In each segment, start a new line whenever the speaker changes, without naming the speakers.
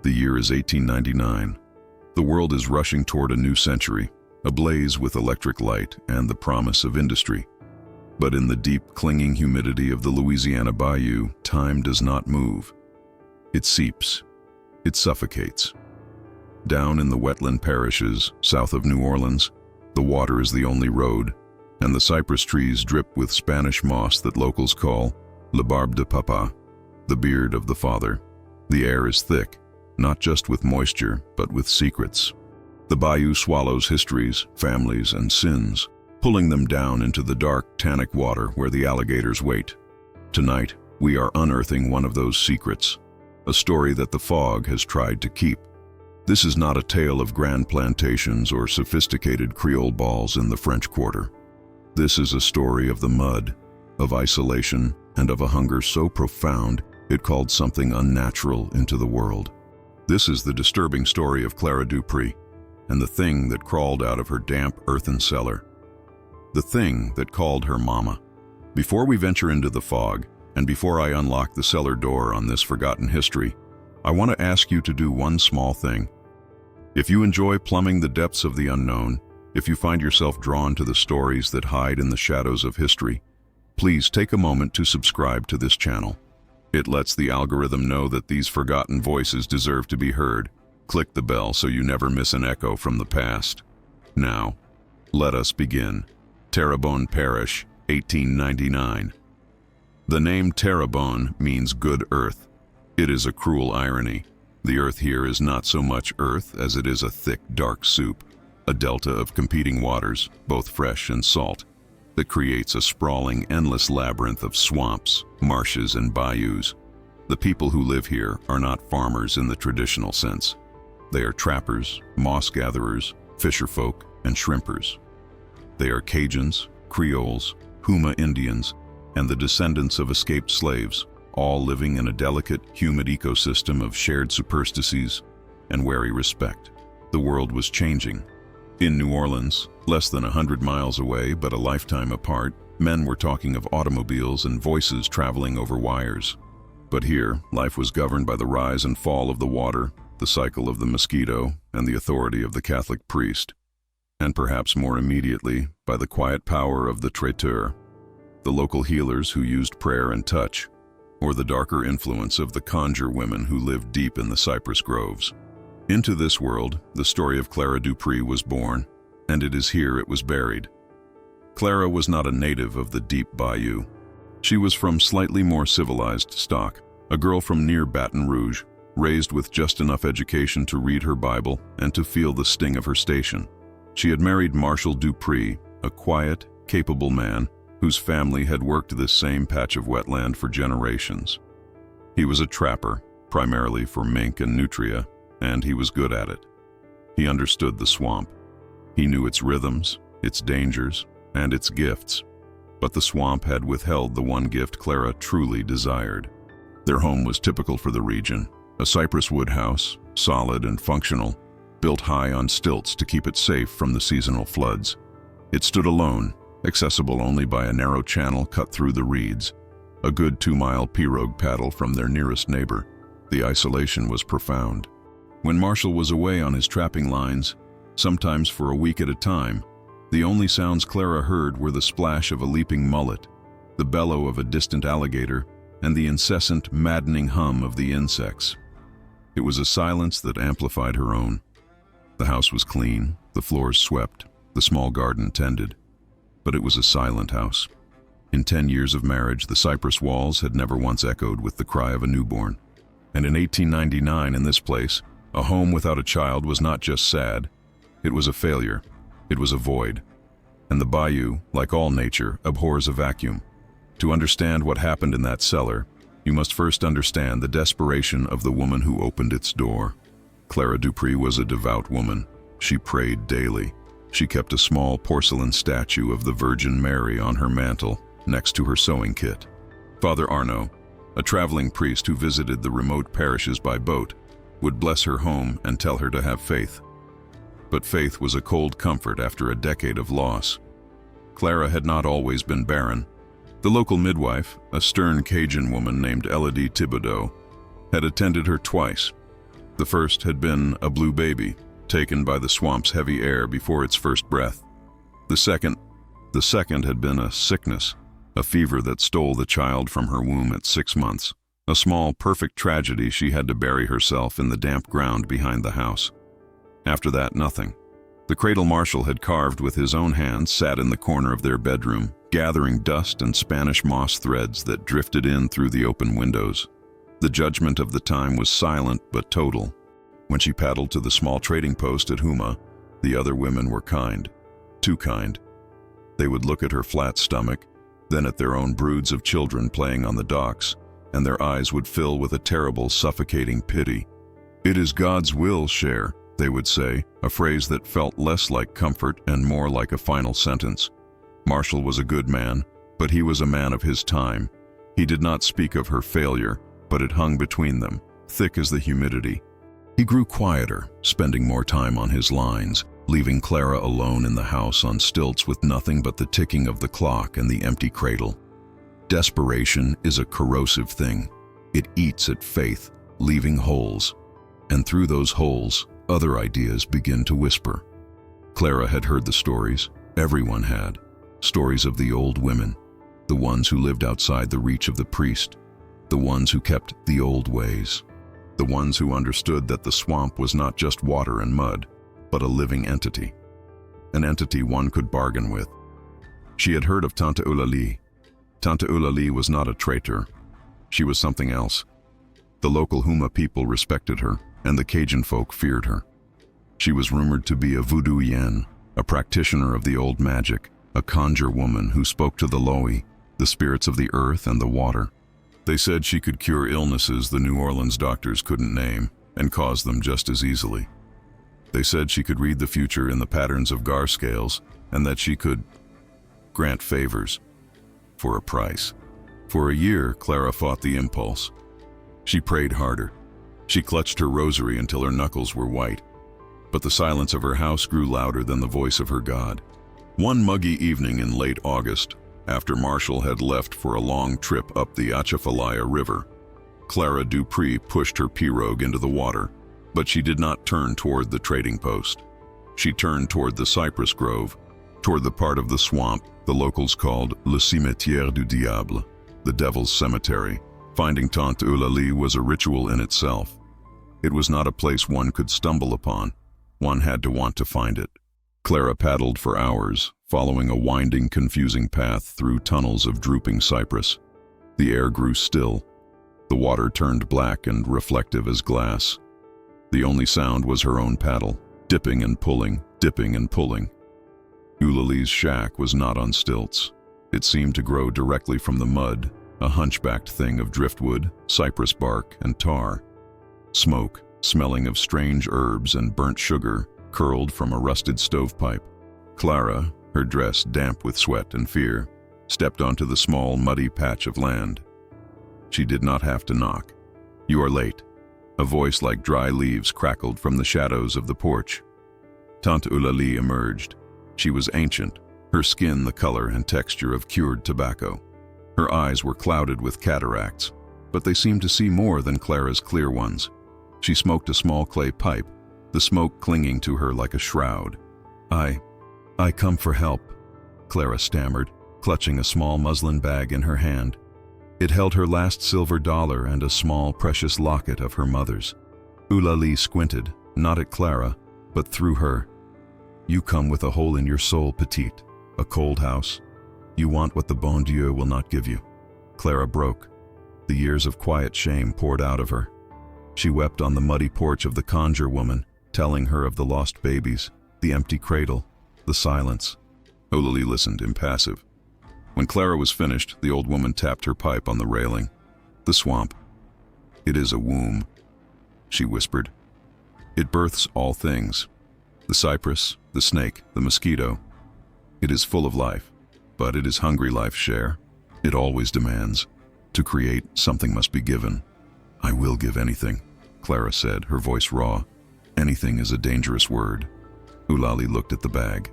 The year is 1899. The world is rushing toward a new century, ablaze with electric light and the promise of industry. But in the deep, clinging humidity of the Louisiana Bayou, time does not move. It seeps. It suffocates. Down in the wetland parishes, south of New Orleans, the water is the only road, and the cypress trees drip with Spanish moss that locals call la barbe de papa, the beard of the father. The air is thick, not just with moisture, but with secrets. The bayou swallows histories, families, and sins, pulling them down into the dark, tannic water where the alligators wait. Tonight, we are unearthing one of those secrets, a story that the fog has tried to keep. This is not a tale of grand plantations or sophisticated Creole balls in the French Quarter. This is a story of the mud, of isolation, and of a hunger so profound it called something unnatural into the world. This is the disturbing story of Clara Dupree, and the thing that crawled out of her damp earthen cellar. The thing that called her mama. Before we venture into the fog, and before I unlock the cellar door on this forgotten history, I want to ask you to do one small thing. If you enjoy plumbing the depths of the unknown, if you find yourself drawn to the stories that hide in the shadows of history, please take a moment to subscribe to this channel. It lets the algorithm know that these forgotten voices deserve to be heard. Click the bell so you never miss an echo from the past. Now, let us begin. Terrebonne Parish, 1899. The name Terrebonne means good earth. It is a cruel irony. The earth here is not so much earth as it is a thick, dark soup, a delta of competing waters, both fresh and salt, that creates a sprawling, endless labyrinth of swamps, marshes, and bayous. The people who live here are not farmers in the traditional sense. They are trappers, moss gatherers, fisherfolk, and shrimpers. They are Cajuns, Creoles, Huma Indians, and the descendants of escaped slaves, all living in a delicate, humid ecosystem of shared superstices and wary respect. The world was changing. In New Orleans, less than 100 miles away but a lifetime apart, men were talking of automobiles and voices traveling over wires. But here, life was governed by the rise and fall of the water, the cycle of the mosquito, and the authority of the Catholic priest. And perhaps more immediately, by the quiet power of the traiteur, the local healers who used prayer and touch, or the darker influence of the conjure women who lived deep in the cypress groves. Into this world, the story of Clara Dupree was born, and it is here it was buried. Clara was not a native of the deep bayou. She was from slightly more civilized stock, a girl from near Baton Rouge, raised with just enough education to read her Bible and to feel the sting of her station. She had married Marshal Dupree, a quiet, capable man whose family had worked this same patch of wetland for generations. He was a trapper, primarily for mink and nutria, and he was good at it. He understood the swamp. He knew its rhythms, its dangers, and its gifts. But the swamp had withheld the one gift Clara truly desired. Their home was typical for the region, a cypress wood house, solid and functional, built high on stilts to keep it safe from the seasonal floods. It stood alone, accessible only by a narrow channel cut through the reeds, a good 2-mile pirogue paddle from their nearest neighbor. The isolation was profound. When Marshall was away on his trapping lines, sometimes for a week at a time, the only sounds Clara heard were the splash of a leaping mullet, the bellow of a distant alligator, and the incessant, maddening hum of the insects. It was a silence that amplified her own. The house was clean, the floors swept, the small garden tended. But it was a silent house. In 10 years of marriage, the cypress walls had never once echoed with the cry of a newborn. And in 1899, in this place, a home without a child was not just sad. It was a failure. It was a void. And the bayou, like all nature, abhors a vacuum. To understand what happened in that cellar, you must first understand the desperation of the woman who opened its door. Clara Dupree was a devout woman. She prayed daily. She kept a small porcelain statue of the Virgin Mary on her mantle, next to her sewing kit. Father Arnaud, a traveling priest who visited the remote parishes by boat, would bless her home and tell her to have faith. But faith was a cold comfort after a decade of loss. Clara had not always been barren. The local midwife, a stern Cajun woman named Elodie Thibodeau, had attended her twice. The first had been a blue baby, taken by the swamp's heavy air before its first breath. The second had been a sickness, a fever that stole the child from her womb at 6 months. A small, perfect tragedy. She had to bury herself in the damp ground behind the house. After that, nothing. The cradle Marshall had carved with his own hands sat in the corner of their bedroom, gathering dust and Spanish moss threads that drifted in through the open windows. The judgment of the time was silent but total. When she paddled to the small trading post at Huma, the other women were kind. Too kind. They would look at her flat stomach, then at their own broods of children playing on the docks, and their eyes would fill with a terrible, suffocating pity. "It is God's will, Cher," they would say, a phrase that felt less like comfort and more like a final sentence. Marshall was a good man, but he was a man of his time. He did not speak of her failure, but it hung between them, thick as the humidity. He grew quieter, spending more time on his lines, leaving Clara alone in the house on stilts with nothing but the ticking of the clock and the empty cradle. Desperation is a corrosive thing. It eats at faith, leaving holes. And through those holes, other ideas begin to whisper. Clara had heard the stories. Everyone had. Stories of the old women, the ones who lived outside the reach of the priest, the ones who kept the old ways, the ones who understood that the swamp was not just water and mud, but a living entity, an entity one could bargain with. She had heard of Tante Eulalie. Tante Eulalie was not a traitor. She was something else. The local Huma people respected her, and the Cajun folk feared her. She was rumored to be a voodoo yen, a practitioner of the old magic, a conjure woman who spoke to the Lo'i, the spirits of the earth and the water. They said she could cure illnesses the New Orleans doctors couldn't name, and cause them just as easily. They said she could read the future in the patterns of gar scales, and that she could grant favors for a price. For a year, Clara fought the impulse. She prayed harder. She clutched her rosary until her knuckles were white. But the silence of her house grew louder than the voice of her God. One muggy evening in late August, after Marshall had left for a long trip up the Atchafalaya River, Clara Dupree pushed her pirogue into the water, but she did not turn toward the trading post. She turned toward the cypress grove, toward the part of the swamp the locals called Le Cimetière du Diable, the Devil's Cemetery. Finding Tante Eulalie was a ritual in itself. It was not a place one could stumble upon. One had to want to find it. Clara paddled for hours, following a winding, confusing path through tunnels of drooping cypress. The air grew still. The water turned black and reflective as glass. The only sound was her own paddle, dipping and pulling, dipping and pulling. Eulalie's shack was not on stilts. It seemed to grow directly from the mud, a hunchbacked thing of driftwood, cypress bark, and tar. Smoke, smelling of strange herbs and burnt sugar, curled from a rusted stovepipe. Clara, her dress damp with sweat and fear, stepped onto the small, muddy patch of land. She did not have to knock. "You are late." A voice like dry leaves crackled from the shadows of the porch. Tante Eulalie emerged. She was ancient, her skin the color and texture of cured tobacco. Her eyes were clouded with cataracts, but they seemed to see more than Clara's clear ones. She smoked a small clay pipe, the smoke clinging to her like a shroud. I come for help," Clara stammered, clutching a small muslin bag in her hand. It held her last silver dollar and a small, precious locket of her mother's. Eulalie squinted, not at Clara, but through her. "You come with a hole in your soul, petite, a cold house. You want what the bon Dieu will not give you." Clara broke. The years of quiet shame poured out of her. She wept on the muddy porch of the conjure woman, telling her of the lost babies, the empty cradle, the silence. Eulalie listened, impassive. When Clara was finished, the old woman tapped her pipe on the railing. "The swamp. It is a womb," she whispered. "It births all things. The cypress, the snake, the mosquito. It is full of life, but it is hungry life, Cher. It always demands. To create, something must be given." "I will give anything," Clara said, her voice raw. "Anything is a dangerous word." Eulalie looked at the bag.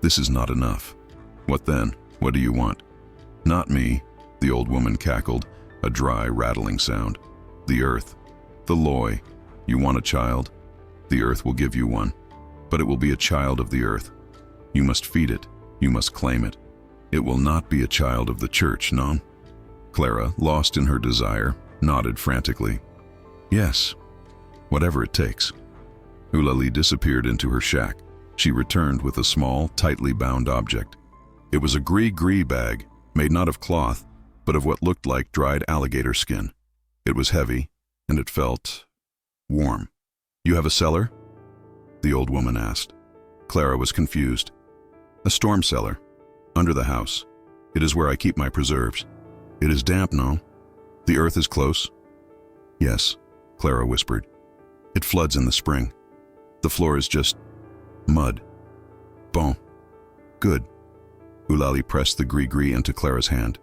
"This is not enough." "What then? What do you want?" "Not me," the old woman cackled, a dry, rattling sound. "The earth, the Lo'i, You want a child? The earth will give you one, but it will be a child of the earth. You must feed it. You must claim it. It will not be a child of the church, no? Clara, lost in her desire, nodded frantically. Yes, whatever it takes. Eulalie disappeared into her shack. She returned with a small, tightly bound object. It was a gris-gris bag, made not of cloth, but of what looked like dried alligator skin. It was heavy, and it felt warm. You have a cellar? The old woman asked. Clara was confused. A storm cellar, under the house. It is where I keep my preserves. It is damp, no? The earth is close? Yes, Clara whispered. It floods in the spring. The floor is just mud. Bon. Good. Eulalie pressed the gris-gris into Clara's hand.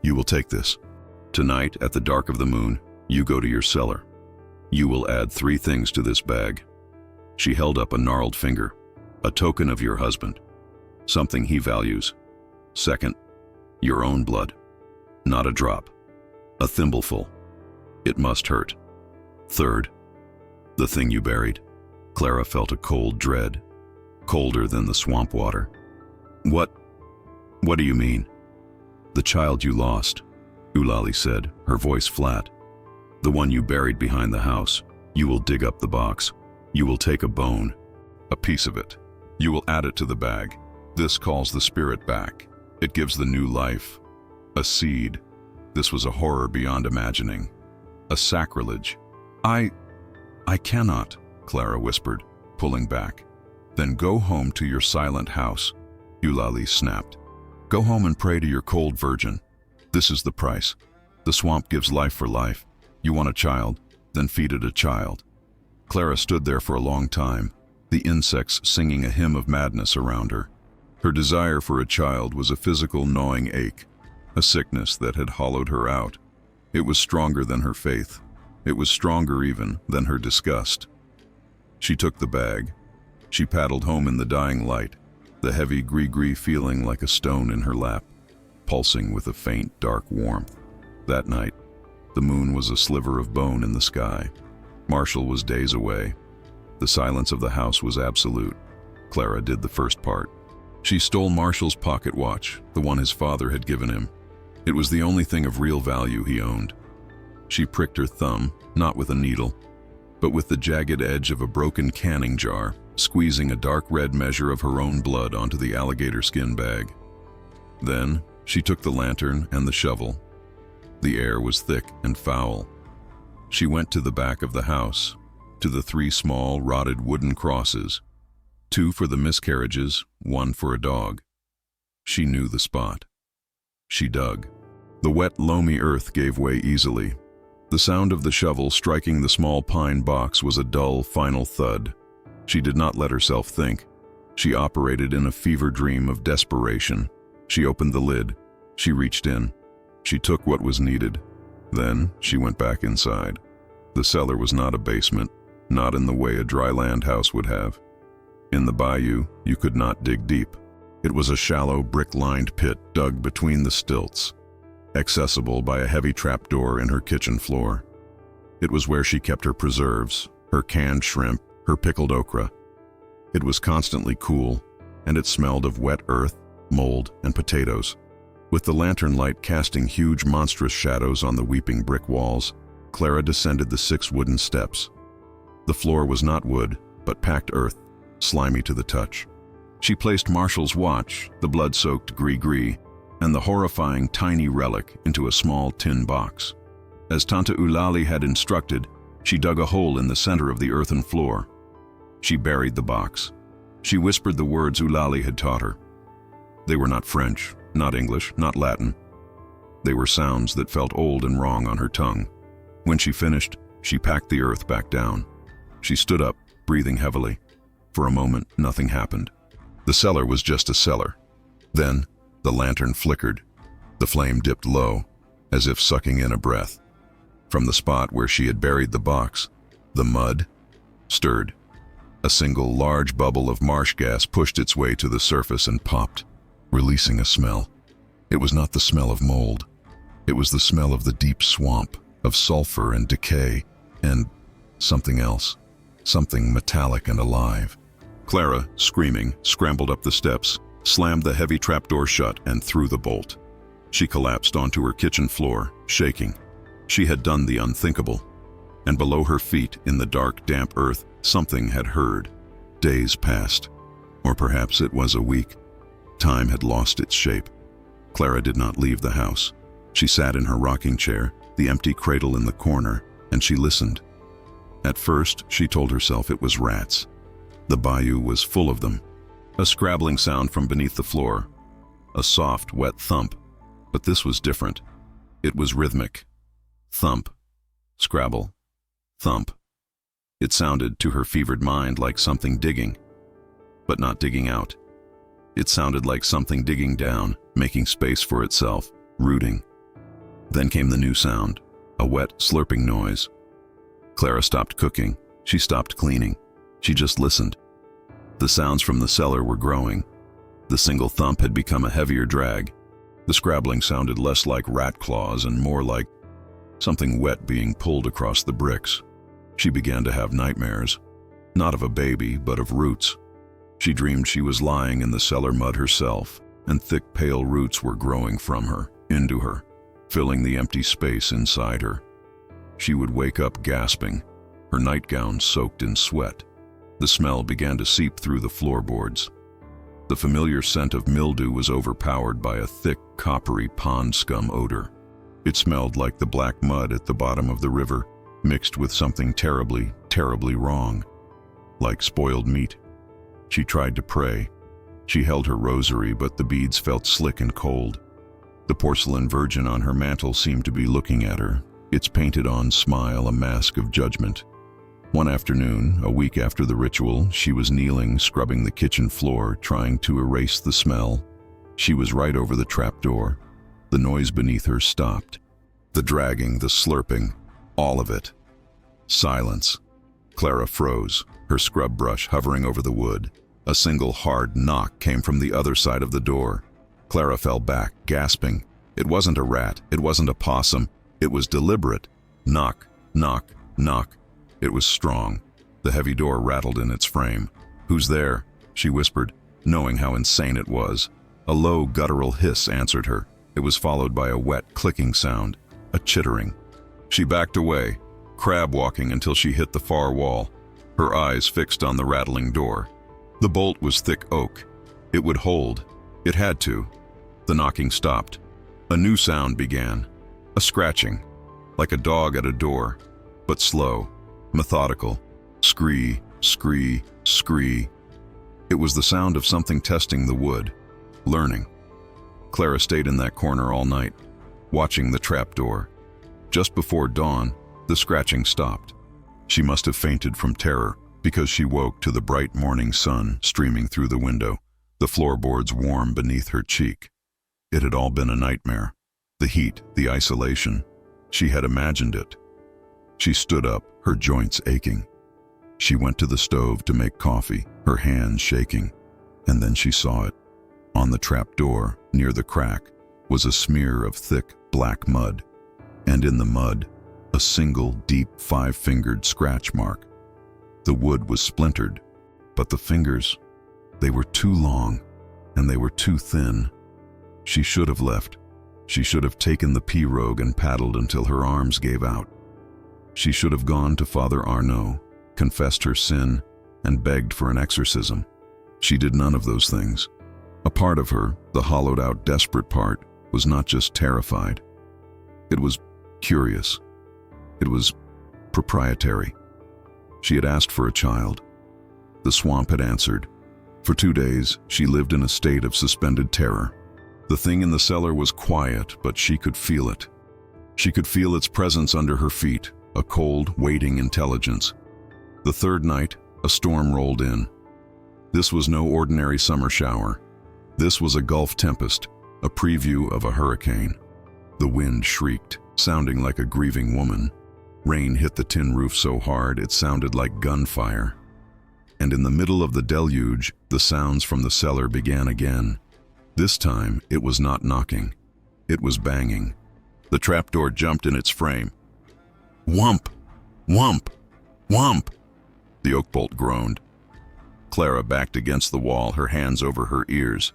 You will take this. Tonight, at the dark of the moon, you go to your cellar. You will add 3 things to this bag. She held up a gnarled finger, a token of your husband, something he values. Second, your own blood. Not a drop, a thimbleful. It must hurt. Third, the thing you buried. Clara felt a cold dread, colder than the swamp water. What do you mean? The child you lost, Eulalie said, her voice flat. The one you buried behind the house. You will dig up the box. You will take a bone, a piece of it. You will add it to the bag. This calls the spirit back. It gives the new life. A seed. This was a horror beyond imagining. A sacrilege. I cannot, Clara whispered, pulling back. Then go home to your silent house, Eulalie snapped. Go home and pray to your cold virgin. This is the price. The swamp gives life for life. You want a child, then feed it a child. Clara stood there for a long time, the insects singing a hymn of madness around her. Her desire for a child was a physical gnawing ache, a sickness that had hollowed her out. It was stronger than her faith. It was stronger even than her disgust. She took the bag. She paddled home in the dying light, the heavy gris-gris feeling like a stone in her lap, pulsing with a faint, dark warmth. That night, the moon was a sliver of bone in the sky. Marshall was days away. The silence of the house was absolute. Clara did the first part. She stole Marshall's pocket watch, the one his father had given him. It was the only thing of real value he owned. She pricked her thumb, not with a needle, but with the jagged edge of a broken canning jar, squeezing a dark red measure of her own blood onto the alligator skin bag. Then she took the lantern and the shovel. The air was thick and foul. She went to the back of the house, to the 3 small, rotted wooden crosses, 2 for the miscarriages, 1 for a dog. She knew the spot. She dug. The wet, loamy earth gave way easily. The sound of the shovel striking the small pine box was a dull, final thud. She did not let herself think. She operated in a fever dream of desperation. She opened the lid. She reached in. She took what was needed. Then she went back inside. The cellar was not a basement, not in the way a dry land house would have. In the bayou, you could not dig deep. It was a shallow, brick-lined pit dug between the stilts, accessible by a heavy trapdoor in her kitchen floor. It was where she kept her preserves, her canned shrimp, her pickled okra. It was constantly cool, and it smelled of wet earth, mold, and potatoes. With the lantern light casting huge, monstrous shadows on the weeping brick walls, Clara descended the 6 wooden steps. The floor was not wood, but packed earth, slimy to the touch. She placed Marshall's watch, the blood-soaked gris-gris, and the horrifying tiny relic into a small tin box. As Tante Eulalie had instructed, she dug a hole in the center of the earthen floor. She buried the box. She whispered the words Eulalie had taught her. They were not French, not English, not Latin. They were sounds that felt old and wrong on her tongue. When she finished, she packed the earth back down. She stood up, breathing heavily. For a moment, nothing happened. The cellar was just a cellar. Then, the lantern flickered. The flame dipped low, as if sucking in a breath. From the spot where she had buried the box, the mud stirred. A single large bubble of marsh gas pushed its way to the surface and popped, releasing a smell. It was not the smell of mold. It was the smell of the deep swamp, of sulfur and decay, and something else, something metallic and alive. Clara, screaming, scrambled up the steps, slammed the heavy trapdoor shut, and threw the bolt. She collapsed onto her kitchen floor, shaking. She had done the unthinkable. And below her feet, in the dark, damp earth, something had heard. Days passed. Or perhaps it was a week. Time had lost its shape. Clara did not leave the house. She sat in her rocking chair, the empty cradle in the corner, and she listened. At first, she told herself it was rats. The bayou was full of them. A scrabbling sound from beneath the floor. A soft, wet thump. But this was different. It was rhythmic. Thump. Scrabble. Thump. It sounded to her fevered mind like something digging. But not digging out. It sounded like something digging down, making space for itself, rooting. Then came the new sound, a wet, slurping noise. Clara stopped cooking. She stopped cleaning. She just listened. The sounds from the cellar were growing. The single thump had become a heavier drag. The scrabbling sounded less like rat claws and more like something wet being pulled across the bricks. She began to have nightmares, not of a baby, but of roots. She dreamed she was lying in the cellar mud herself, and thick, pale roots were growing from her, into her, filling the empty space inside her. She would wake up gasping, her nightgown soaked in sweat. The smell began to seep through the floorboards. The familiar scent of mildew was overpowered by a thick, coppery pond scum odor. It smelled like the black mud at the bottom of the river, mixed with something terribly, terribly wrong, like spoiled meat. She tried to pray. She held her rosary, but the beads felt slick and cold. The porcelain virgin on her mantel seemed to be looking at her, its painted-on smile a mask of judgment. One afternoon, a week after the ritual, she was kneeling, scrubbing the kitchen floor, trying to erase the smell. She was right over the trapdoor. The noise beneath her stopped. The dragging, the slurping, all of it. Silence. Clara froze, her scrub brush hovering over the wood. A single hard knock came from the other side of the door. Clara fell back, gasping. It wasn't a rat, it wasn't a possum, it was deliberate. Knock, knock, knock. It was strong. The heavy door rattled in its frame. "Who's there?" she whispered, knowing how insane it was. A low, guttural hiss answered her. It was followed by a wet, clicking sound, a chittering. She backed away, crab-walking until she hit the far wall, her eyes fixed on the rattling door. The bolt was thick oak. It would hold. It had to. The knocking stopped. A new sound began. A scratching, like a dog at a door, but slow, methodical. Scree, scree, scree. It was the sound of something testing the wood, learning. Clara stayed in that corner all night, watching the trapdoor. Just before dawn, the scratching stopped. She must have fainted from terror, because she woke to the bright morning sun streaming through the window, the floorboards warm beneath her cheek. It had all been a nightmare. The heat, the isolation. She had imagined it. She stood up, her joints aching. She went to the stove to make coffee, her hands shaking, and then she saw it. On the trapdoor, near the crack, was a smear of thick, black mud, and in the mud, a single, deep, 5-fingered scratch mark. The wood was splintered, but the fingers, they were too long, and they were too thin. She should have left. She should have taken the pirogue and paddled until her arms gave out. She should have gone to Father Arnaud, confessed her sin, and begged for an exorcism. She did none of those things. A part of her, the hollowed-out, desperate part, was not just terrified. It was curious. It was proprietary. She had asked for a child. The swamp had answered. For 2 days, she lived in a state of suspended terror. The thing in the cellar was quiet, but she could feel it. She could feel its presence under her feet, a cold, waiting intelligence. The third night, a storm rolled in. This was no ordinary summer shower. This was a Gulf tempest, a preview of a hurricane. The wind shrieked, sounding like a grieving woman. Rain hit the tin roof so hard it sounded like gunfire. And in the middle of the deluge, the sounds from the cellar began again. This time, it was not knocking. It was banging. The trapdoor jumped in its frame. Whump! Whump! "Whomp!" The oak bolt groaned. Clara backed against the wall, her hands over her ears.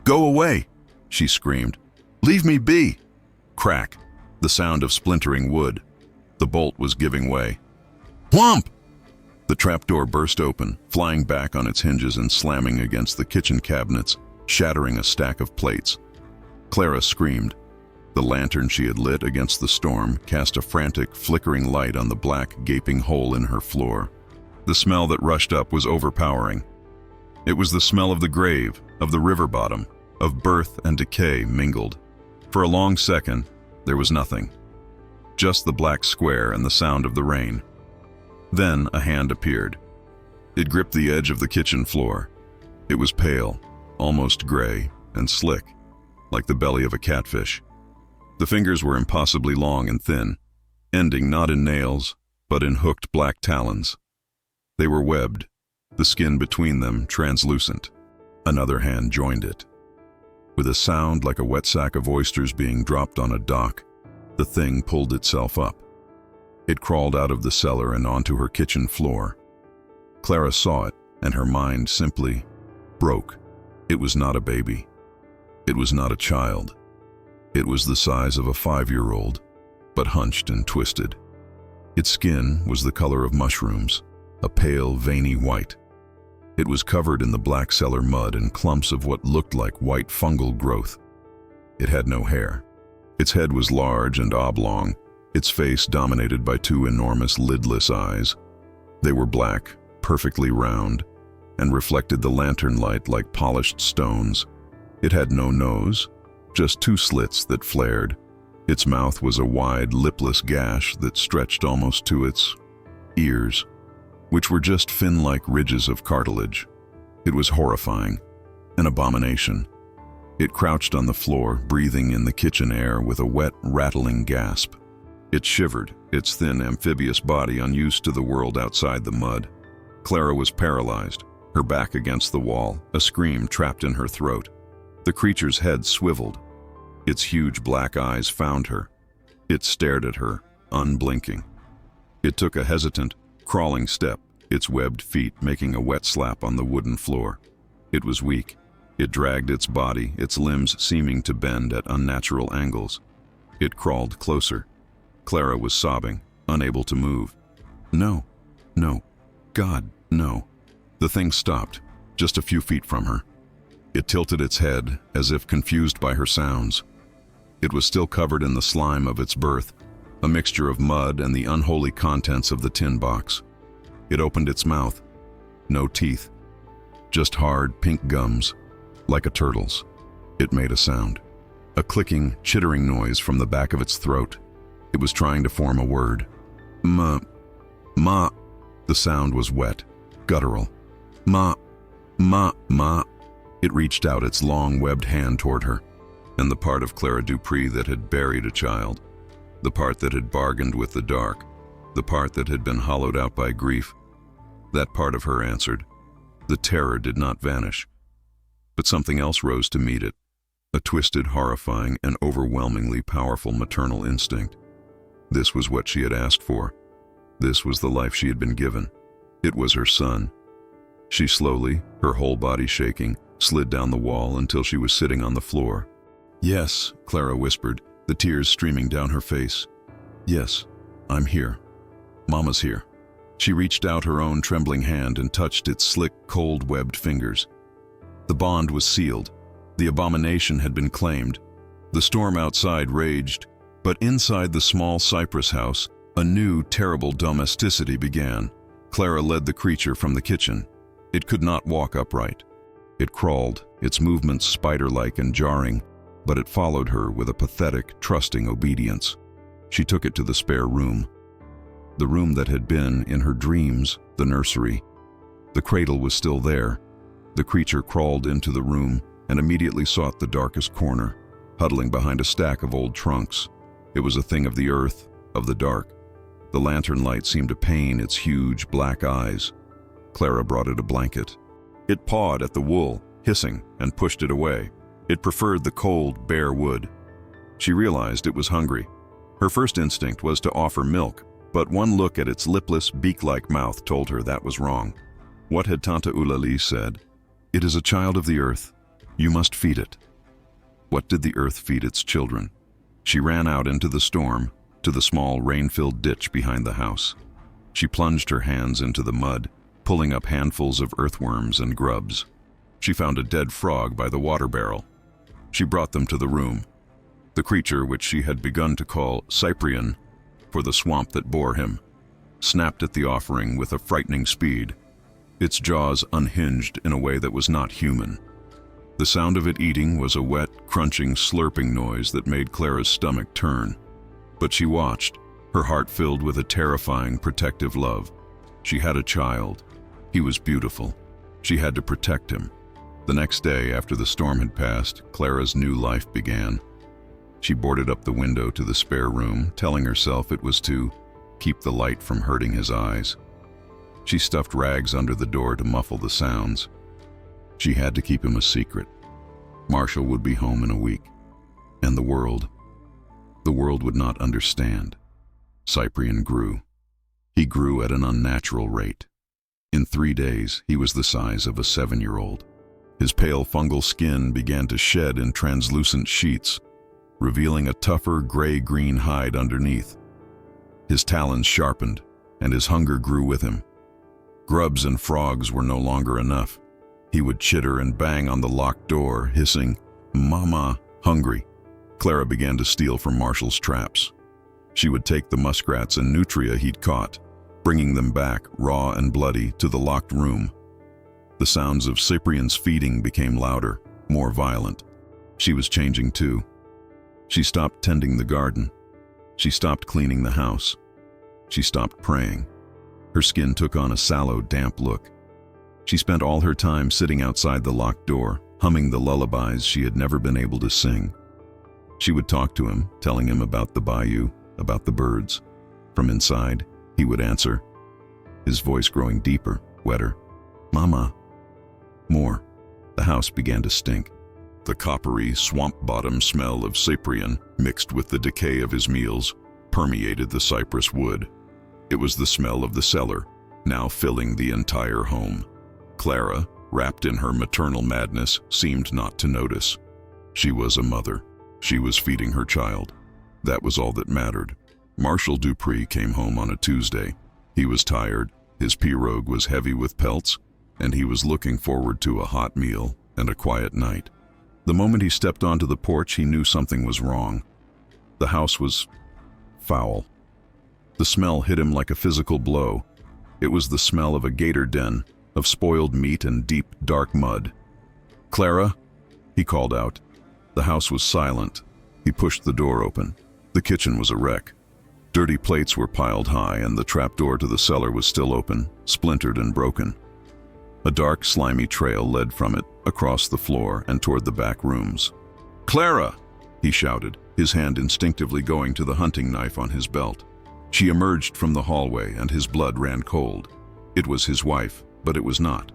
"Go away!" she screamed. "Leave me be!" Crack! The sound of splintering wood. The bolt was giving way. "Whomp!" The trapdoor burst open, flying back on its hinges and slamming against the kitchen cabinets, shattering a stack of plates. Clara screamed. The lantern she had lit against the storm cast a frantic, flickering light on the black, gaping hole in her floor. The smell that rushed up was overpowering. It was the smell of the grave, of the river bottom, of birth and decay mingled. For a long second, there was nothing. Just the black square and the sound of the rain. Then a hand appeared. It gripped the edge of the kitchen floor. It was pale, almost gray, and slick, like the belly of a catfish. The fingers were impossibly long and thin, ending not in nails, but in hooked black talons. They were webbed, the skin between them translucent. Another hand joined it. With a sound like a wet sack of oysters being dropped on a dock, the thing pulled itself up. It crawled out of the cellar and onto her kitchen floor. Clara saw it, and her mind simply broke. It was not a baby. It was not a child. It was the size of a 5-year-old, but hunched and twisted. Its skin was the color of mushrooms, a pale, veiny white. It was covered in the black cellar mud and clumps of what looked like white fungal growth. It had no hair. Its head was large and oblong, its face dominated by 2 enormous lidless eyes. They were black, perfectly round, and reflected the lantern light like polished stones. It had no nose, just 2 slits that flared. Its mouth was a wide, lipless gash that stretched almost to its ears, which were just fin-like ridges of cartilage. It was horrifying, an abomination. It crouched on the floor, breathing in the kitchen air with a wet, rattling gasp. It shivered, its thin, amphibious body unused to the world outside the mud. Clara was paralyzed, her back against the wall, a scream trapped in her throat. The creature's head swiveled. Its huge black eyes found her. It stared at her, unblinking. It took a hesitant, crawling step, its webbed feet making a wet slap on the wooden floor. It was weak. It dragged its body, its limbs seeming to bend at unnatural angles. It crawled closer. Clara was sobbing, unable to move. No, no, God, no. The thing stopped, just a few feet from her. It tilted its head, as if confused by her sounds. It was still covered in the slime of its birth, a mixture of mud and the unholy contents of the tin box. It opened its mouth. No teeth. Just hard, pink gums, like a turtle's. It made a sound. A clicking, chittering noise from the back of its throat. It was trying to form a word. Ma. The sound was wet, guttural. Ma. It reached out its long, webbed hand toward her, and the part of Clara Dupree that had buried a child, the part that had bargained with the dark, the part that had been hollowed out by grief, that part of her answered. The terror did not vanish, but something else rose to meet it, a twisted, horrifying, and overwhelmingly powerful maternal instinct. This was what she had asked for. This was the life she had been given. It was her son. She slowly, her whole body shaking, slid down the wall until she was sitting on the floor. "Yes," Clara whispered, the tears streaming down her face. "Yes, I'm here. Mama's here." She reached out her own trembling hand and touched its slick, cold, webbed fingers. The bond was sealed. The abomination had been claimed. The storm outside raged, but inside the small cypress house, a new, terrible domesticity began. Clara led the creature from the kitchen. It could not walk upright. It crawled, its movements spider-like and jarring, but it followed her with a pathetic, trusting obedience. She took it to the spare room. The room that had been, in her dreams, the nursery. The cradle was still there. The creature crawled into the room and immediately sought the darkest corner, huddling behind a stack of old trunks. It was a thing of the earth, of the dark. The lantern light seemed to pain its huge black eyes. Clara brought it a blanket. It pawed at the wool, hissing, and pushed it away. It preferred the cold, bare wood. She realized it was hungry. Her first instinct was to offer milk, But one look at its lipless, beak-like mouth told her that was wrong. What had Tante Eulalie said? "It is a child of the earth. You must feed it." What did the earth feed its children? She ran out into the storm, to the small rain-filled ditch behind the house. She plunged her hands into the mud, pulling up handfuls of earthworms and grubs. She found a dead frog by the water barrel. She brought them to the room. The creature, which she had begun to call Cyprian, for the swamp that bore him, snapped at the offering with a frightening speed. Its jaws unhinged in a way that was not human. The sound of it eating was a wet, crunching, slurping noise that made Clara's stomach turn. But she watched, her heart filled with a terrifying, protective love. She had a child. He was beautiful. She had to protect him. The next day, after the storm had passed, Clara's new life began. She boarded up the window to the spare room, telling herself it was to keep the light from hurting his eyes. She stuffed rags under the door to muffle the sounds. She had to keep him a secret. Marshall would be home in a week. And the world would not understand. Cyprian grew. He grew at an unnatural rate. In 3 days, he was the size of a 7-year-old. His pale fungal skin began to shed in translucent sheets, revealing a tougher gray-green hide underneath. His talons sharpened, and his hunger grew with him. Grubs and frogs were no longer enough. He would chitter and bang on the locked door, hissing, "Mama," hungry. Clara began to steal from Marshall's traps. She would take the muskrats and nutria he'd caught, bringing them back, raw and bloody, to the locked room. The sounds of Cyprian's feeding became louder, more violent. She was changing too. She stopped tending the garden. She stopped cleaning the house. She stopped praying. Her skin took on a sallow, damp look. She spent all her time sitting outside the locked door, humming the lullabies she had never been able to sing. She would talk to him, telling him about the bayou, about the birds. From inside, he would answer, his voice growing deeper, wetter. "Mama." More. The house began to stink. The coppery, swamp-bottom smell of Cyprian, mixed with the decay of his meals, permeated the cypress wood. It was the smell of the cellar, now filling the entire home. Clara, wrapped in her maternal madness, seemed not to notice. She was a mother. She was feeding her child. That was all that mattered. Marshall Dupree came home on a Tuesday. He was tired, his pirogue was heavy with pelts, and he was looking forward to a hot meal and a quiet night. The moment he stepped onto the porch, he knew something was wrong. The house was foul. The smell hit him like a physical blow. It was the smell of a gator den, of spoiled meat and deep, dark mud. "Clara?" he called out. The house was silent. He pushed the door open. The kitchen was a wreck. Dirty plates were piled high, and the trapdoor to the cellar was still open, splintered and broken. A dark, slimy trail led from it, across the floor and toward the back rooms. "Clara!" he shouted, his hand instinctively going to the hunting knife on his belt. She emerged from the hallway, and his blood ran cold. It was his wife, but it was not.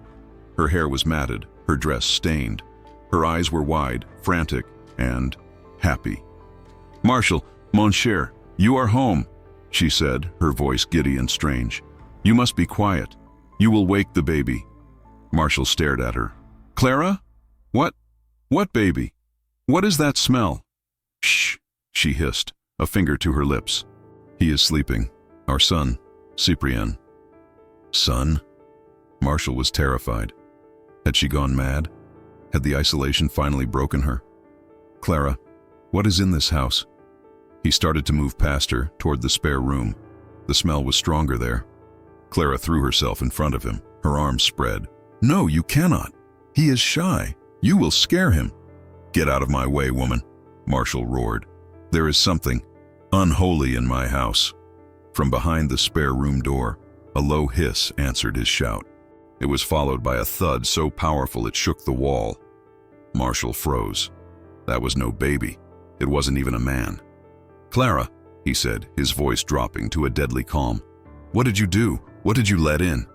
Her hair was matted, her dress stained. Her eyes were wide, frantic, and happy. "Marshall, mon cher, you are home," she said, her voice giddy and strange. "You must be quiet. You will wake the baby." Marshall stared at her. "Clara? What baby? What is that smell?" "Shh," she hissed, a finger to her lips. "He is sleeping. Our son, Cyprien." "Son?" Marshall was terrified. Had she gone mad? Had the isolation finally broken her? "Clara, what is in this house?" He started to move past her, toward the spare room. The smell was stronger there. Clara threw herself in front of him, her arms spread. "No, you cannot. He is shy. You will scare him." "Get out of my way, woman," Marshall roared. "There is something unholy in my house." From behind the spare room door, a low hiss answered his shout. It was followed by a thud so powerful it shook the wall. Marshall froze. That was no baby. It wasn't even a man. "Clara," he said, his voice dropping to a deadly calm. "What did you do? What did you let in?"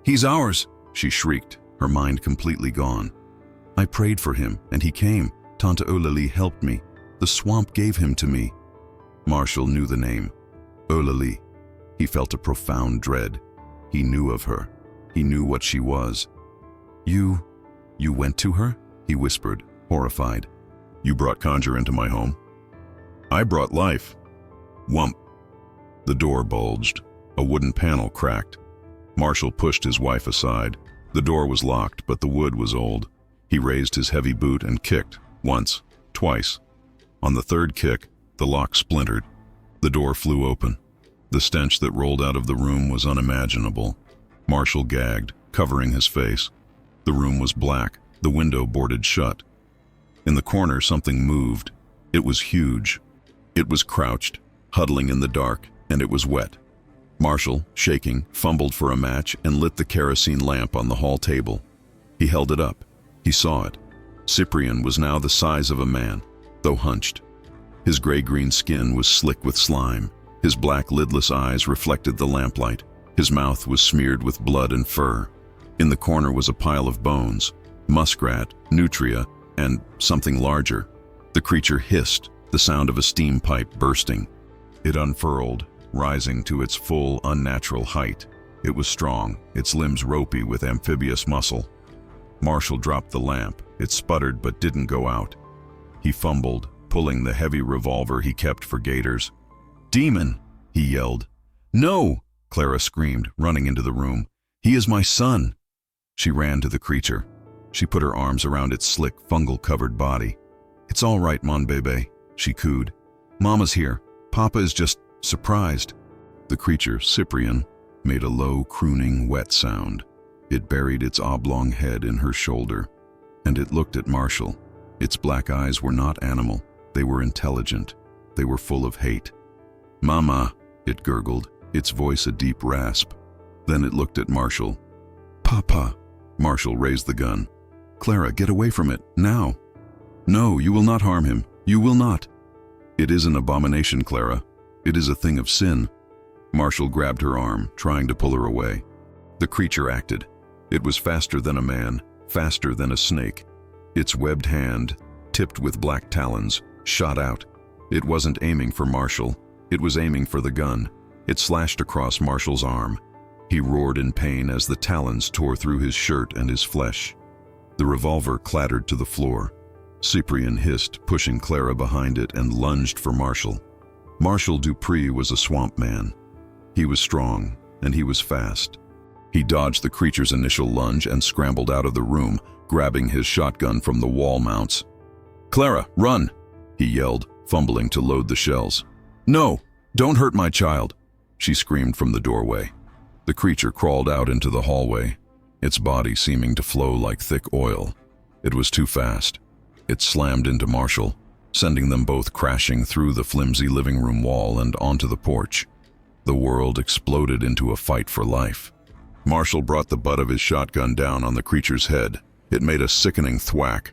"He's ours," she shrieked, her mind completely gone. "I prayed for him, and he came. Tante Eulalie helped me. The swamp gave him to me." Marshall knew the name. Eulalie. He felt a profound dread. He knew of her. He knew what she was. You went to her?" he whispered, horrified. "You brought Conjure into my home?" "I brought life." Whump. The door bulged. A wooden panel cracked. Marshall pushed his wife aside. The door was locked, but the wood was old. He raised his heavy boot and kicked, once, twice. On the third kick, the lock splintered. The door flew open. The stench that rolled out of the room was unimaginable. Marshall gagged, covering his face. The room was black, the window boarded shut. In the corner, something moved. It was huge. It was crouched, huddling in the dark, and it was wet. Marshall, shaking, fumbled for a match and lit the kerosene lamp on the hall table. He held it up. He saw it. Cyprian was now the size of a man, though hunched. His gray-green skin was slick with slime. His black lidless eyes reflected the lamplight. His mouth was smeared with blood and fur. In the corner was a pile of bones, muskrat, nutria, and something larger. The creature hissed, the sound of a steam pipe bursting. It unfurled, rising to its full, unnatural height. It was strong, its limbs ropey with amphibious muscle. Marshall dropped the lamp. It sputtered but didn't go out. He fumbled, pulling the heavy revolver he kept for gators. "Demon!" he yelled. "No!" Clara screamed, running into the room. "He is my son!" She ran to the creature. She put her arms around its slick, fungal-covered body. "It's all right, mon bébé," she cooed. "Mama's here. Papa is just surprised." The creature, Cyprian, made a low, crooning, wet sound. It buried its oblong head in her shoulder, and it looked at Marshall. Its black eyes were not animal. They were intelligent. They were full of hate. "Mama," it gurgled, its voice a deep rasp. Then it looked at Marshall. "Papa." Marshall raised the gun. "Clara, get away from it, now." "No, you will not harm him. You will not." "It is an abomination, Clara. It is a thing of sin." Marshall grabbed her arm, trying to pull her away. The creature acted. It was faster than a man, faster than a snake. Its webbed hand, tipped with black talons, shot out. It wasn't aiming for Marshall. It was aiming for the gun. It slashed across Marshall's arm. He roared in pain as the talons tore through his shirt and his flesh. The revolver clattered to the floor. Cyprian hissed, pushing Clara behind it, and lunged for Marshall. Marshall Dupree was a swamp man. He was strong, and he was fast. He dodged the creature's initial lunge and scrambled out of the room, grabbing his shotgun from the wall mounts. "Clara, run!" he yelled, fumbling to load the shells. "No, don't hurt my child!" she screamed from the doorway. The creature crawled out into the hallway, its body seeming to flow like thick oil. It was too fast. It slammed into Marshall, sending them both crashing through the flimsy living room wall and onto the porch. The world exploded into a fight for life. Marshall brought the butt of his shotgun down on the creature's head. It made a sickening thwack,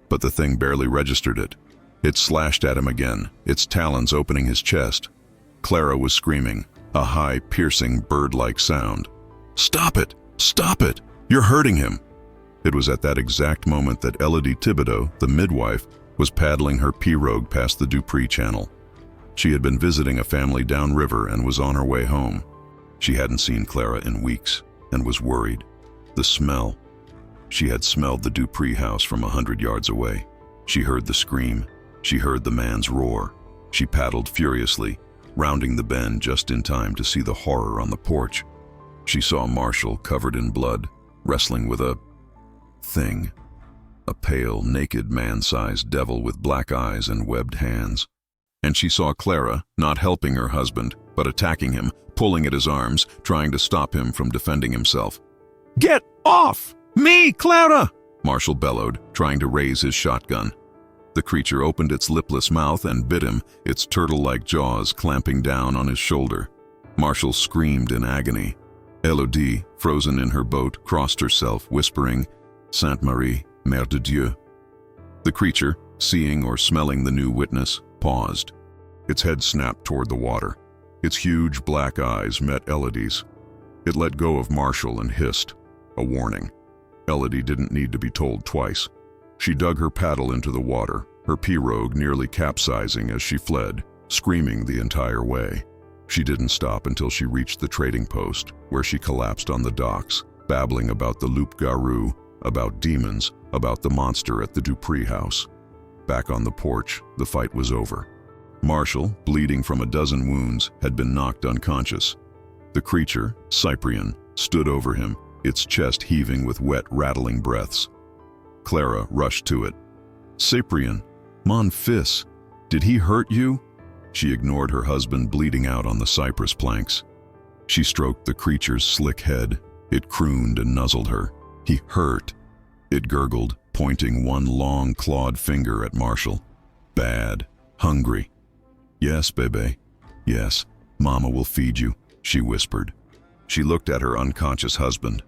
but the thing barely registered it. It slashed at him again, its talons opening his chest. Clara was screaming, a high, piercing, bird-like sound. "Stop it! Stop it! You're hurting him!" It was at that exact moment that Elodie Thibodeau, the midwife, was paddling her pirogue past the Dupree Channel. She had been visiting a family downriver and was on her way home. She hadn't seen Clara in weeks and was worried. The smell. She had smelled the Dupree house from 100 yards away. She heard the scream. She heard the man's roar. She paddled furiously, rounding the bend just in time to see the horror on the porch. She saw Marshall covered in blood, wrestling with a thing. A pale, naked, man-sized devil with black eyes and webbed hands. And she saw Clara, not helping her husband, but attacking him, pulling at his arms, trying to stop him from defending himself. "Get off! Me, Clara!" Marshall bellowed, trying to raise his shotgun. The creature opened its lipless mouth and bit him, its turtle-like jaws clamping down on his shoulder. Marshall screamed in agony. Elodie, frozen in her boat, crossed herself, whispering, "Sainte Marie, Mère de Dieu." The creature, seeing or smelling the new witness, paused. Its head snapped toward the water. Its huge black eyes met Elodie's. It let go of Marshall and hissed, a warning. Elodie didn't need to be told twice. She dug her paddle into the water, her pirogue nearly capsizing as she fled, screaming the entire way. She didn't stop until she reached the trading post, where she collapsed on the docks, babbling about the loup-garou, about demons, about the monster at the Dupree house. Back on the porch, the fight was over. Marshall, bleeding from a dozen wounds, had been knocked unconscious. The creature, Cyprian, stood over him, its chest heaving with wet, rattling breaths. Clara rushed to it. "Cyprian, mon fils, did he hurt you?" She ignored her husband bleeding out on the cypress planks. She stroked the creature's slick head. It crooned and nuzzled her. "He hurt," it gurgled, pointing one long, clawed finger at Marshall. "Bad. Hungry." "Yes, bébé. Yes, Mama will feed you," she whispered. She looked at her unconscious husband.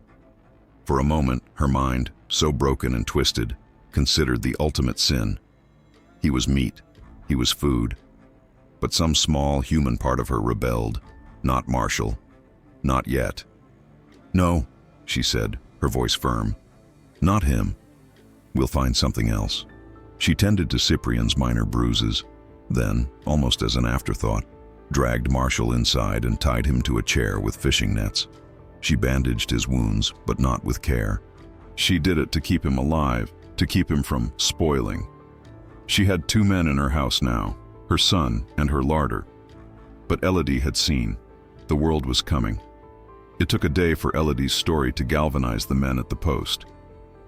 For a moment, her mind, so broken and twisted, considered the ultimate sin. He was meat. He was food. But some small human part of her rebelled. Not Marshall. Not yet. "No," she said, her voice firm. "Not him. We'll find something else." She tended to Cyprian's minor bruises, then, almost as an afterthought, dragged Marshall inside and tied him to a chair with fishing nets. She bandaged his wounds, but not with care. She did it to keep him alive, to keep him from spoiling. She had 2 men in her house now, her son and her larder. But Elodie had seen. The world was coming. It took a day for Elodie's story to galvanize the men at the post.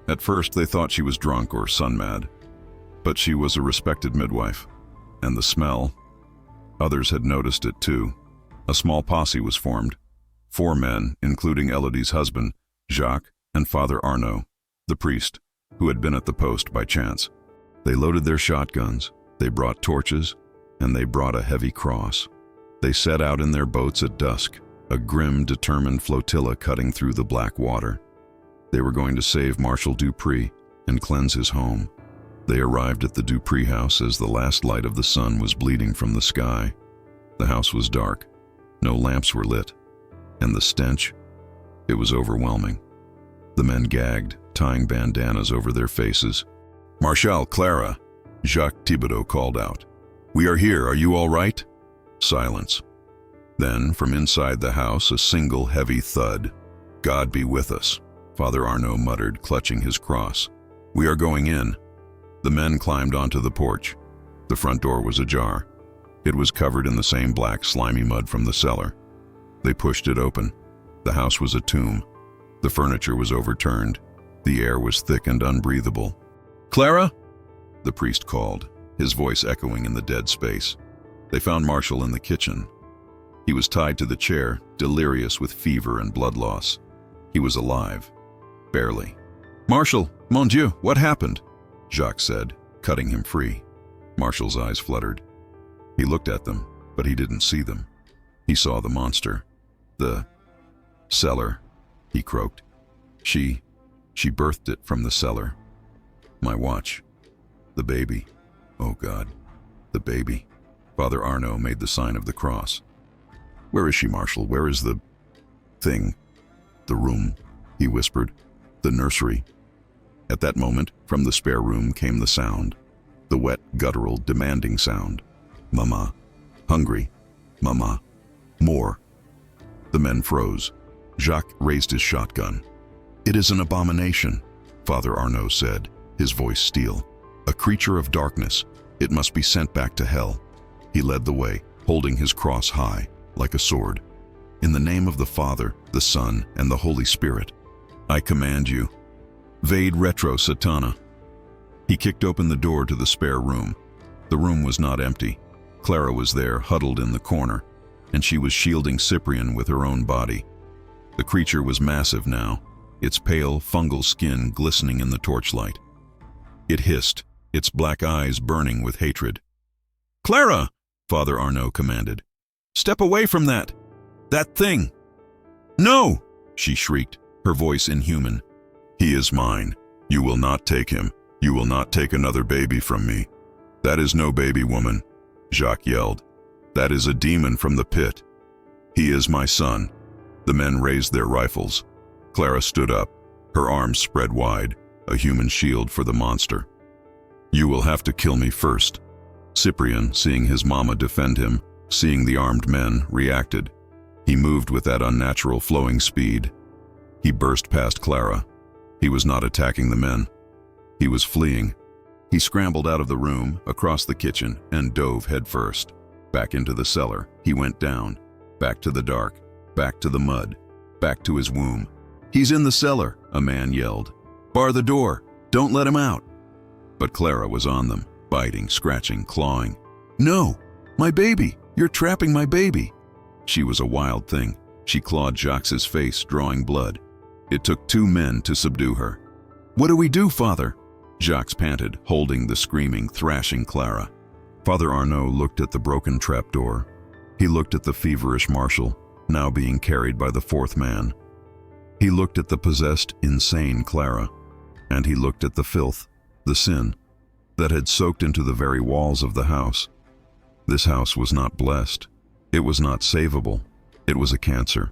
At first they thought she was drunk or sun-mad. But she was a respected midwife. And the smell, others had noticed it too. A small posse was formed. 4 men, including Elodie's husband, Jacques, and Father Arnaud, the priest, who had been at the post by chance. They loaded their shotguns, they brought torches, and they brought a heavy cross. They set out in their boats at dusk, a grim, determined flotilla cutting through the black water. They were going to save Marshall Dupree and cleanse his home. They arrived at the Dupree house as the last light of the sun was bleeding from the sky. The house was dark. No lamps were lit. And the stench, it was overwhelming. The men gagged, tying bandanas over their faces. "Marshal, Clara," Jacques Thibodeau called out. "We are here, are you all right?" Silence. Then, from inside the house, a single heavy thud. "God be with us," Father Arnaud muttered, clutching his cross. "We are going in." The men climbed onto the porch. The front door was ajar. It was covered in the same black, slimy mud from the cellar. They pushed it open. The house was a tomb. The furniture was overturned. The air was thick and unbreathable. "Clara?" the priest called, his voice echoing in the dead space. They found Marshall in the kitchen. He was tied to the chair, delirious with fever and blood loss. He was alive. Barely. "Marshall, mon Dieu, what happened?" Jacques said, cutting him free. Marshall's eyes fluttered. He looked at them, but he didn't see them. He saw the monster. "The cellar," he croaked. She birthed it from the cellar. My watch. The baby. Oh God, the baby." Father Arnaud made the sign of the cross. "Where is she, Marshall? Where is the thing?" "The room," he whispered. "The nursery." At that moment, from the spare room came the sound. The wet, guttural, demanding sound. "Mama. Hungry. Mama. More." The men froze. Jacques raised his shotgun. "It is an abomination," Father Arnaud said, his voice steel. "A creature of darkness. It must be sent back to hell." He led the way, holding his cross high, like a sword. "In the name of the Father, the Son, and the Holy Spirit, I command you. Vade retro satana." He kicked open the door to the spare room. The room was not empty. Clara was there, huddled in the corner, and she was shielding Cyprian with her own body. The creature was massive now, its pale, fungal skin glistening in the torchlight. It hissed, its black eyes burning with hatred. "Clara!" Father Arnaud commanded. "Step away from that thing!" "No!" she shrieked, her voice inhuman. "He is mine. You will not take him. You will not take another baby from me." "That is no baby, woman," Jacques yelled. "That is a demon from the pit. He is my son." The men raised their rifles. Clara stood up, her arms spread wide, a human shield for the monster. "You will have to kill me first." Cyprian, seeing his mama defend him, seeing the armed men, reacted. He moved with that unnatural flowing speed. He burst past Clara. He was not attacking the men. He was fleeing. He scrambled out of the room, across the kitchen, and dove headfirst. Back into the cellar. He went down. Back to the dark. Back to the mud. Back to his womb. "He's in the cellar," a man yelled. "Bar the door. Don't let him out." But Clara was on them, biting, scratching, clawing. "No! My baby! You're trapping my baby!" She was a wild thing. She clawed Jacques' face, drawing blood. It took 2 men to subdue her. "What do we do, Father?" Jacques panted, holding the screaming, thrashing Clara. Father Arnaud looked at the broken trapdoor. He looked at the feverish Marshal, now being carried by the 4th man. He looked at the possessed, insane Clara. And he looked at the filth, the sin, that had soaked into the very walls of the house. This house was not blessed. It was not savable. It was a cancer.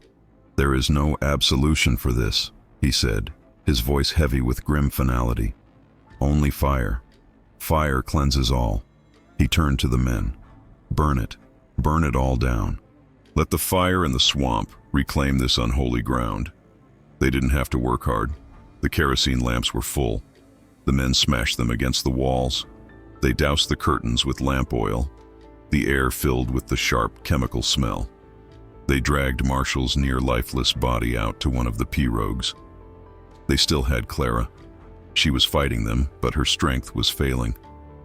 "There is no absolution for this," he said, his voice heavy with grim finality. "Only fire. Fire cleanses all." He turned to the men. "Burn it. Burn it all down. Let the fire and the swamp reclaim this unholy ground." They didn't have to work hard. The kerosene lamps were full. The men smashed them against the walls. They doused the curtains with lamp oil. The air filled with the sharp chemical smell. They dragged Marshall's near-lifeless body out to one of the pirogues. They still had Clara. She was fighting them, but her strength was failing.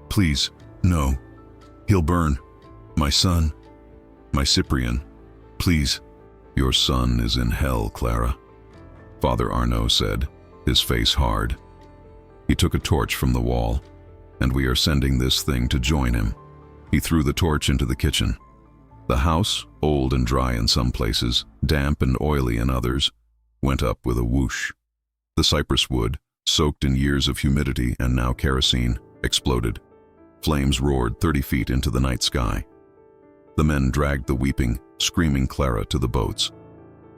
"Please, no. He'll burn. My son. My Cyprian. Please." "Your son is in hell, Clara," Father Arnaud said, his face hard. He took a torch from the wall. "And we are sending this thing to join him." He threw the torch into the kitchen. The house, old and dry in some places, damp and oily in others, went up with a whoosh. The cypress wood, soaked in years of humidity and now kerosene, exploded. Flames roared 30 feet into the night sky. The men dragged the weeping, screaming Clara to the boats.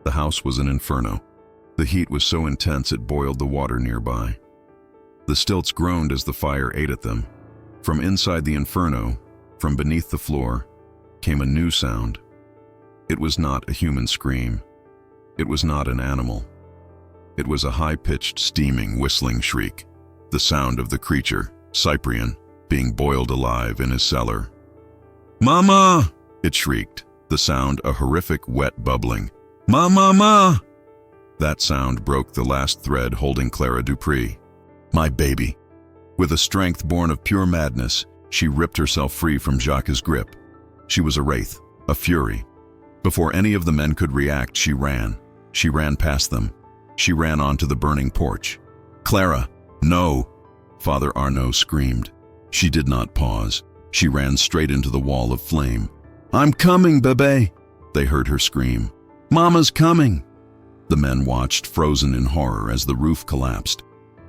The house was an inferno. The heat was so intense it boiled the water nearby. The stilts groaned as the fire ate at them. From inside the inferno, from beneath the floor, came a new sound. It was not a human scream. It was not an animal. It was a high-pitched, steaming, whistling shriek, the sound of the creature, Cyprian, being boiled alive in his cellar. "Mama!" it shrieked, the sound a horrific, wet bubbling. "Ma! That sound broke the last thread holding Clara Dupree. My baby. With a strength born of pure madness, she ripped herself free from Jacques' grip. She was a wraith, a fury. Before any of the men could react, she ran. She ran past them. She ran onto the burning porch. "Clara, no!" Father Arnaud screamed. She did not pause. She ran straight into the wall of flame. "I'm coming, bébé!" They heard her scream. "Mama's coming!" The men watched, frozen in horror, as the roof collapsed.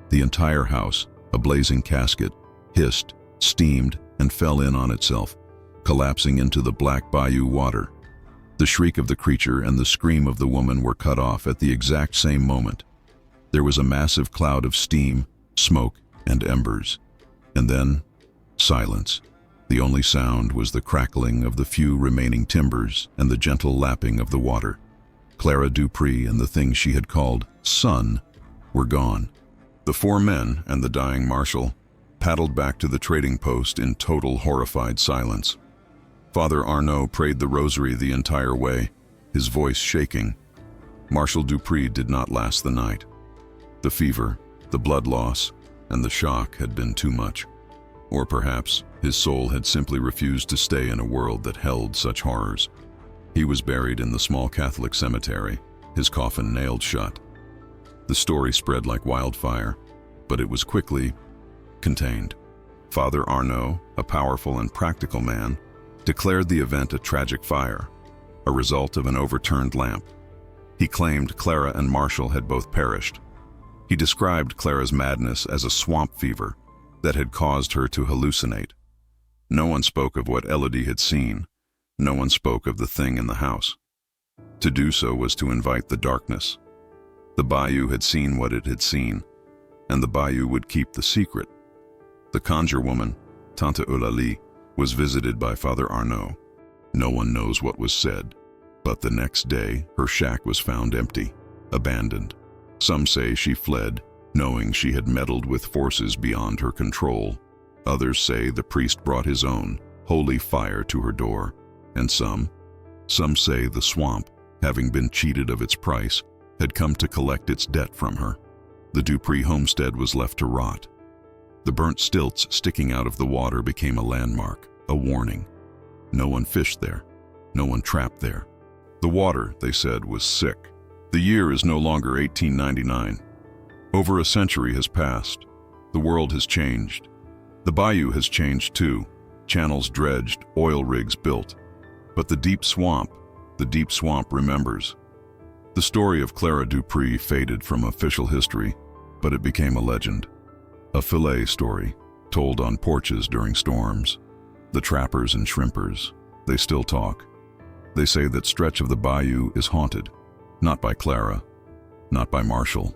The entire house, a blazing casket, hissed, steamed, and fell in on itself, collapsing into the black Bayou water. The shriek of the creature and the scream of the woman were cut off at the exact same moment. There was a massive cloud of steam, smoke, and embers. And then, silence. The only sound was the crackling of the few remaining timbers and the gentle lapping of the water. Clara Dupree and the thing she had called son were gone. The 4 men and the dying Marshal paddled back to the trading post in total horrified silence. Father Arnaud prayed the rosary the entire way, his voice shaking. Marshal Dupree did not last the night. The fever, the blood loss, and the shock had been too much. Or perhaps his soul had simply refused to stay in a world that held such horrors. He was buried in the small Catholic cemetery, his coffin nailed shut. The story spread like wildfire, but it was quickly contained. Father Arnaud, a powerful and practical man, declared the event a tragic fire, a result of an overturned lamp. He claimed Clara and Marshall had both perished. He described Clara's madness as a swamp fever that had caused her to hallucinate. No one spoke of what Elodie had seen. No one spoke of the thing in the house. To do so was to invite the darkness. The Bayou had seen what it had seen, and the Bayou would keep the secret. The conjure woman, Tante Eulalie, was visited by Father Arnaud. No one knows what was said, but the next day her shack was found empty, abandoned. Some say she fled, knowing she had meddled with forces beyond her control. Others say the priest brought his own, holy fire to her door. And some say the swamp, having been cheated of its price, had come to collect its debt from her. The Dupree homestead was left to rot. The burnt stilts sticking out of the water became a landmark, a warning. No one fished there. No one trapped there. The water, they said, was sick. The year is no longer 1899. Over a century has passed. The world has changed. The bayou has changed too. Channels dredged, oil rigs built. But the deep swamp remembers. The story of Clara Dupree faded from official history, but it became a legend. A fillet story, told on porches during storms. The trappers and shrimpers, they still talk. They say that stretch of the bayou is haunted, not by Clara, not by Marshall.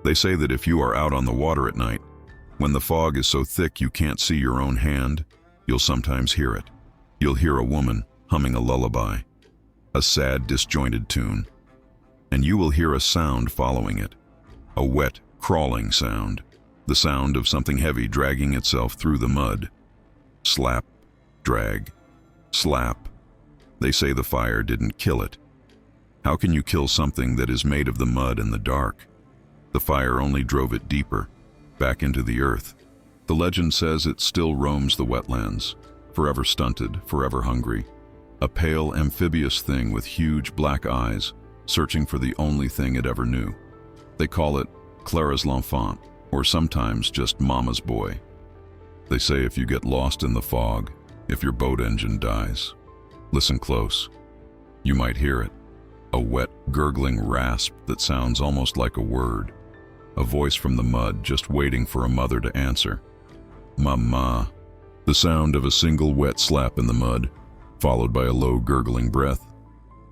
They say that if you are out on the water at night, when the fog is so thick you can't see your own hand, you'll sometimes hear it. You'll hear a woman humming a lullaby, a sad, disjointed tune, and you will hear a sound following it, a wet, crawling sound, the sound of something heavy dragging itself through the mud. Slap, drag, slap. They say the fire didn't kill it. How can you kill something that is made of the mud and the dark? The fire only drove it deeper, back into the earth. The legend says it still roams the wetlands, forever stunted, forever hungry. A pale, amphibious thing with huge black eyes, searching for the only thing it ever knew. They call it Clara's l'enfant, or sometimes just Mama's boy. They say if you get lost in the fog, if your boat engine dies, listen close. You might hear it, a wet, gurgling rasp that sounds almost like a word, a voice from the mud just waiting for a mother to answer. Mama. The sound of a single wet slap in the mud, followed by a low gurgling breath,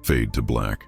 fade to black.